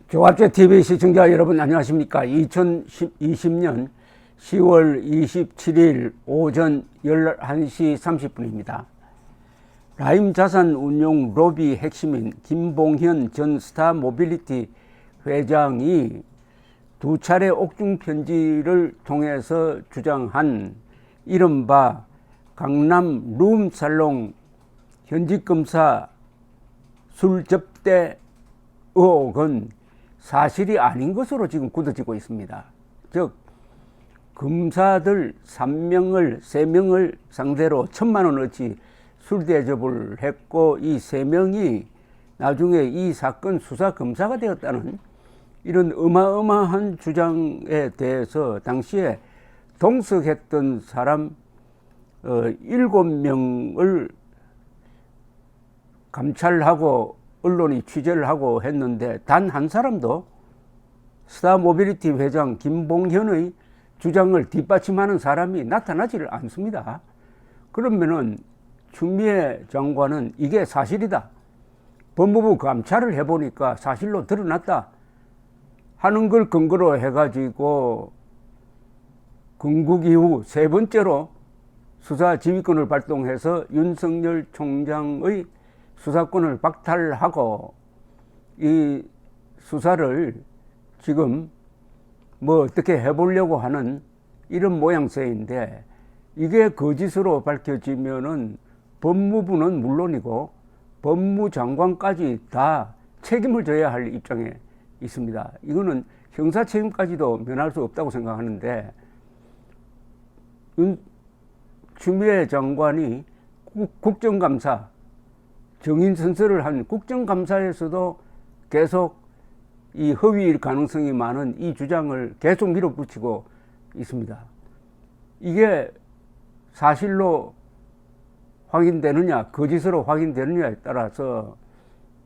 조합제 TV 시청자 여러분 안녕하십니까? 2020년 10월 27일 오전 11시 30분입니다. 라임 자산운용 로비 핵심인 김봉현 전 스타모빌리티 회장이 두 차례 옥중 편지를 통해서 주장한 이른바 강남 룸살롱 현직 검사 술 접대 의혹은 사실이 아닌 것으로 지금 굳어지고 있습니다. 즉 검사들 3명을 상대로 1,000만 원어치 술 대접을 했고 이 3명이 나중에 이 사건 수사 검사가 되었다는 이런 어마어마한 주장에 대해서 당시에 동석했던 사람 7명을 감찰하고 언론이 취재를 하고 했는데 단 한 사람도 스타모빌리티 회장 김봉현의 주장을 뒷받침하는 사람이 나타나지를 않습니다. 그러면은 추미애 장관은 이게 사실이다, 법무부 감찰을 해보니까 사실로 드러났다 하는 걸 근거로 해가지고 건국 이후 세 번째로 수사 지휘권을 발동해서 윤석열 총장의 수사권을 박탈하고 이 수사를 지금 뭐 어떻게 해보려고 하는 이런 모양새인데, 이게 거짓으로 밝혀지면은 법무부는 물론이고 법무장관까지 다 책임을 져야 할 입장에 있습니다. 이거는 형사 책임까지도 면할 수 없다고 생각하는데, 추미애 장관이 국정감사 정인 선서를 한 국정감사에서도 계속 이 허위일 가능성이 많은 이 주장을 계속 밀어붙이고 있습니다. 이게 사실로 확인되느냐 거짓으로 확인되느냐에 따라서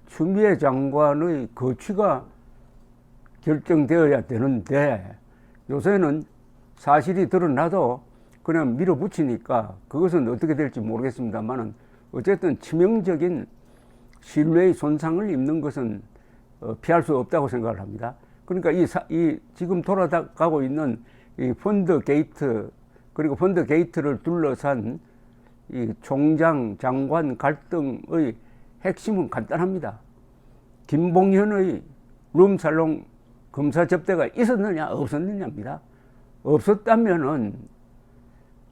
추미애 장관의 거취가 결정되어야 되는데, 요새는 사실이 드러나도 그냥 밀어붙이니까 그것은 어떻게 될지 모르겠습니다만은 어쨌든 치명적인 신뢰의 손상을 입는 것은 피할 수 없다고 생각을 합니다. 그러니까 이 지금 돌아가고 있는 이 펀드 게이트, 그리고 펀드 게이트를 둘러싼 이 총장 장관 갈등의 핵심은 간단합니다. 김봉현의 룸살롱 검사 접대가 있었느냐 없었느냐입니다. 없었다면은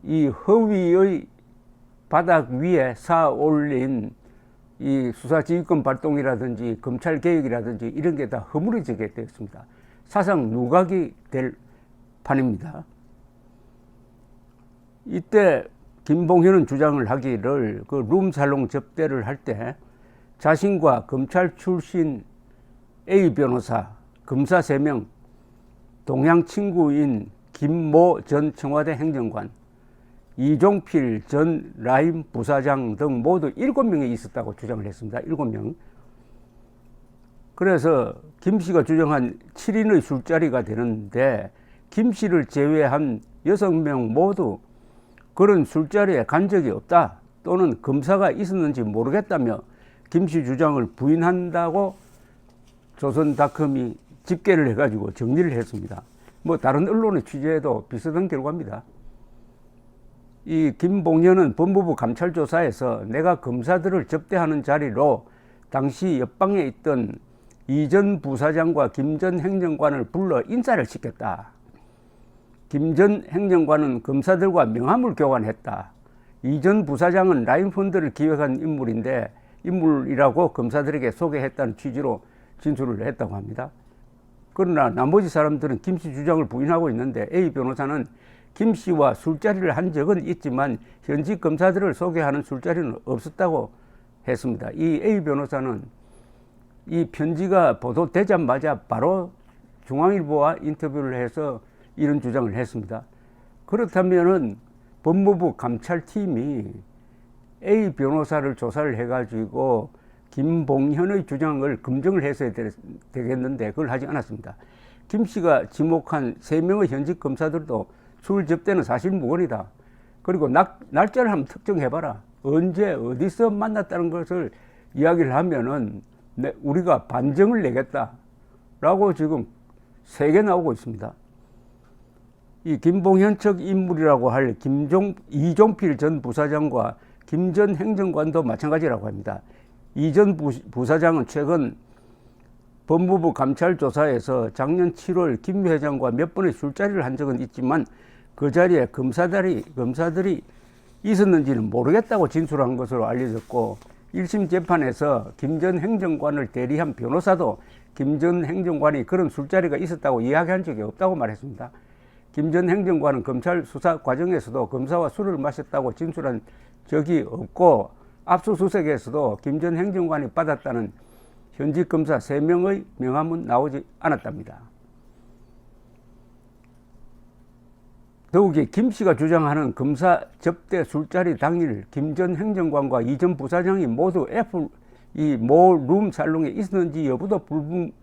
이 허위의 바닥 위에 쌓아 올린 이 수사지휘권 발동이라든지 검찰 개혁이라든지 이런 게 다 허물어지게 되었습니다. 사상 누각이 될 판입니다. 이때 김봉현은 주장을 하기를 그 룸살롱 접대를 할 때 자신과 검찰 출신 A 변호사, 검사 3명, 동양 친구인 김모 전 청와대 행정관, 이종필 전 라임 부사장 등 모두 7명이 있었다고 주장을 했습니다. 7명. 그래서 김 씨가 주장한 7인의 술자리가 되는데, 김 씨를 제외한 6명 모두 그런 술자리에 간 적이 없다, 또는 검사가 있었는지 모르겠다며 김 씨 주장을 부인한다고 조선닷컴이 집계를 해가지고 정리를 했습니다. 뭐 다른 언론의 취재에도 비슷한 결과입니다. 이 김봉현은 법무부 감찰조사에서 내가 검사들을 접대하는 자리로 당시 옆방에 있던 이 전 부사장과 김 전 행정관을 불러 인사를 시켰다. 김 전 행정관은 검사들과 명함을 교환했다. 이 전 부사장은 라임펀드를 기획한 인물이라고 검사들에게 소개했다는 취지로 진술을 했다고 합니다. 그러나 나머지 사람들은 김 씨 주장을 부인하고 있는데, A 변호사는 김 씨와 술자리를 한 적은 있지만 현직 검사들을 소개하는 술자리는 없었다고 했습니다. 이 A 변호사는 이 편지가 보도되자마자 바로 중앙일보와 인터뷰를 해서 이런 주장을 했습니다. 그렇다면은 법무부 감찰팀이 A 변호사를 조사를 해가지고 김봉현의 주장을 검증을 했어야 되겠는데 그걸 하지 않았습니다. 김 씨가 지목한 3명의 현직 검사들도 술 접대는 사실무근이다. 그리고 날짜를 한번 특정해봐라. 언제 어디서 만났다는 것을 이야기를 하면은 우리가 반정을 내겠다. 라고 지금 3개 나오고 있습니다. 이 김봉현측 인물이라고 할 이종필 전 부사장과 김 전 행정관도 마찬가지라고 합니다. 이 전 부사장은 최근 법무부 감찰조사에서 작년 7월 김 회장과 몇 번의 술자리를 한 적은 있지만 그 자리에 검사들이 있었는지는 모르겠다고 진술한 것으로 알려졌고, 1심 재판에서 김 전 행정관을 대리한 변호사도 김 전 행정관이 그런 술자리가 있었다고 이야기한 적이 없다고 말했습니다. 김 전 행정관은 검찰 수사 과정에서도 검사와 술을 마셨다고 진술한 적이 없고, 압수수색에서도 김 전 행정관이 받았다는 현직 검사 3명의 명함은 나오지 않았답니다. 더욱이 김 씨가 주장하는 검사 접대 술자리 당일 김 전 행정관과 이 전 부사장이 모두 모 살롱에 있었는지 여부도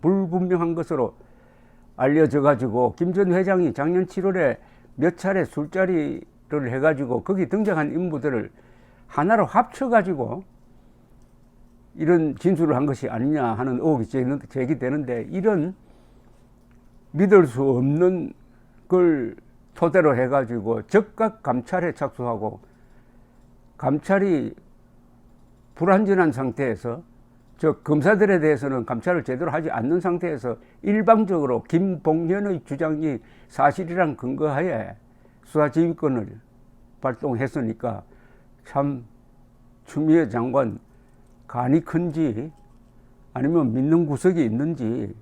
불분명한 것으로 알려져 가지고, 김 전 회장이 작년 7월에 몇 차례 술자리를 해가지고 거기 등장한 인물들을 하나로 합쳐가지고 이런 진술을 한 것이 아니냐 하는 의혹이 제기되는데, 이런 믿을 수 없는 걸 토대로 해가지고 즉각 감찰에 착수하고, 감찰이 불완전한 상태에서, 즉 검사들에 대해서는 감찰을 제대로 하지 않는 상태에서 일방적으로 김봉현의 주장이 사실이란 근거하에 수사지휘권을 발동했으니까 참 추미애 장관 간이 큰지 아니면 믿는 구석이 있는지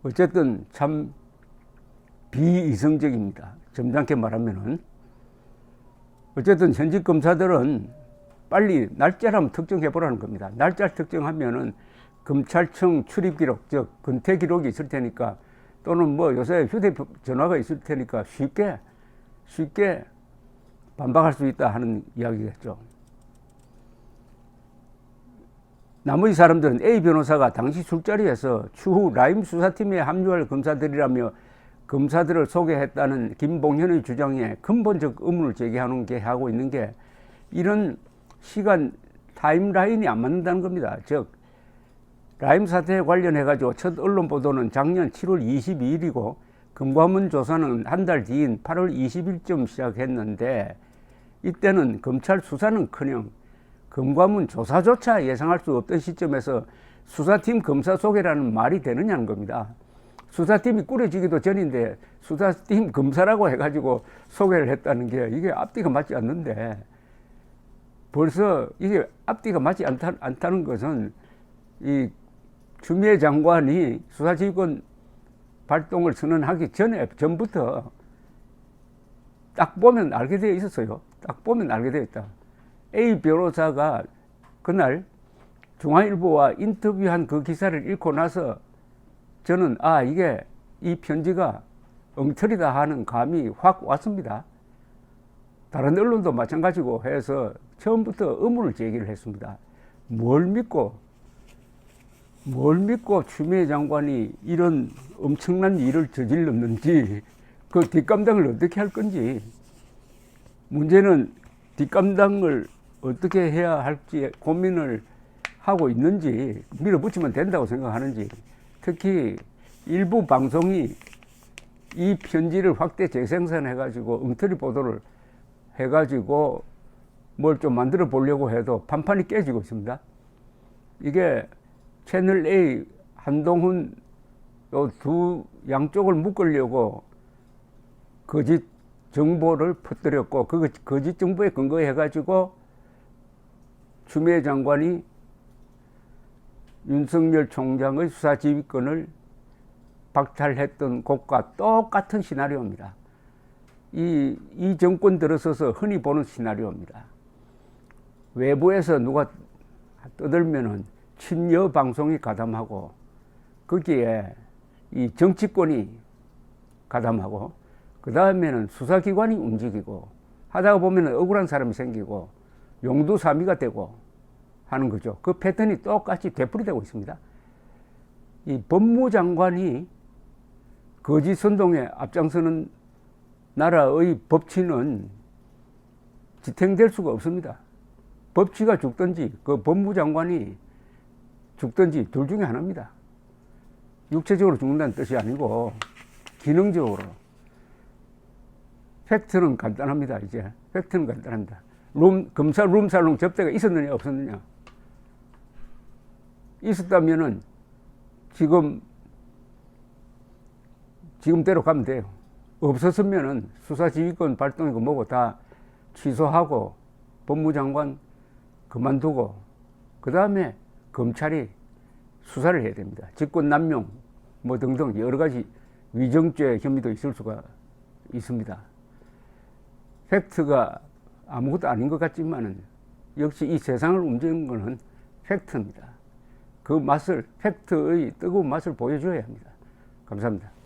어쨌든 참 비이성적입니다. 점잖게 말하면은. 어쨌든 현직 검사들은 빨리 날짜를 특정해 보라는 겁니다. 날짜를 특정하면은 검찰청 출입 기록, 즉 근태 기록이 있을 테니까, 또는 뭐 요새 휴대전화가 있을 테니까 쉽게 반박할 수 있다 하는 이야기겠죠. 나머지 사람들은 A 변호사가 당시 술자리에서 추후 라임 수사팀에 합류할 검사들이라며 검사들을 소개했다는 김봉현의 주장에 근본적 의문을 제기하는 게 하고 있는 게, 이런 시간 타임라인이 안 맞는다는 겁니다. 즉 라임 사태에 관련해 가지고 첫 언론 보도는 작년 7월 22일이고 금감원 조사는 한 달 뒤인 8월 20일쯤 시작했는데, 이때는 검찰 수사는커녕 금감원 조사조차 예상할 수 없던 시점에서 수사팀 검사 소개라는 말이 되느냐는 겁니다. 수사팀이 꾸려지기도 전인데 수사팀 검사라고 해가지고 소개를 했다는 게, 이게 앞뒤가 맞지 않는데, 벌써 이게 앞뒤가 맞지 않다는 것은 이 추미애 장관이 수사지휘권 발동을 선언하기 전부터 딱 보면 알게 되어 있었어요. 딱 보면 알게 되어 있다. A 변호사가 그날 중앙일보와 인터뷰한 그 기사를 읽고 나서 저는 이게 이 편지가 엉터리다 하는 감이 확 왔습니다. 다른 언론도 마찬가지고 해서 처음부터 의문을 제기를 했습니다. 뭘 믿고 추미애 장관이 이런 엄청난 일을 저질렀는지, 그 뒷감당을 어떻게 할 건지, 문제는 뒷감당을 어떻게 해야 할지 고민을 하고 있는지, 밀어붙이면 된다고 생각하는지, 특히 일부 방송이 이 편지를 확대 재생산해가지고 엉터리 보도를 해가지고 뭘 좀 만들어 보려고 해도 판판이 깨지고 있습니다. 이게 채널 A, 한동훈 요 두 양쪽을 묶으려고 거짓 정보를 퍼뜨렸고, 그 거짓 정보에 근거해가지고 추미애 장관이 윤석열 총장의 수사지휘권을 박탈했던 것과 똑같은 시나리오입니다. 이 정권 들어서서 흔히 보는 시나리오입니다. 외부에서 누가 떠들면은 친여 방송이 가담하고, 거기에 이 정치권이 가담하고, 그 다음에는 수사기관이 움직이고, 하다가 보면 억울한 사람이 생기고 용두사미가 되고 하는 거죠. 그 패턴이 똑같이 되풀이되고 있습니다. 이 법무장관이 거짓 선동에 앞장서는 나라의 법치는 지탱될 수가 없습니다. 법치가 죽든지 그 법무장관이 죽든지 둘 중에 하나입니다. 육체적으로 죽는다는 뜻이 아니고 기능적으로. 팩트는 간단합니다. 이제 팩트는 간단합니다. 검사 룸살롱 접대가 있었느냐 없었느냐. 있었다면은 지금대로 가면 돼요. 없었으면은 수사지휘권 발동이고 뭐고 다 취소하고 법무장관 그만두고 그 다음에 검찰이 수사를 해야 됩니다. 직권남용 뭐 등등 여러 가지 위정죄 혐의도 있을 수가 있습니다. 팩트가 아무것도 아닌 것 같지만은 역시 이 세상을 움직이는 것은 팩트입니다. 그 맛을, 팩트의 뜨거운 맛을 보여줘야 합니다. 감사합니다.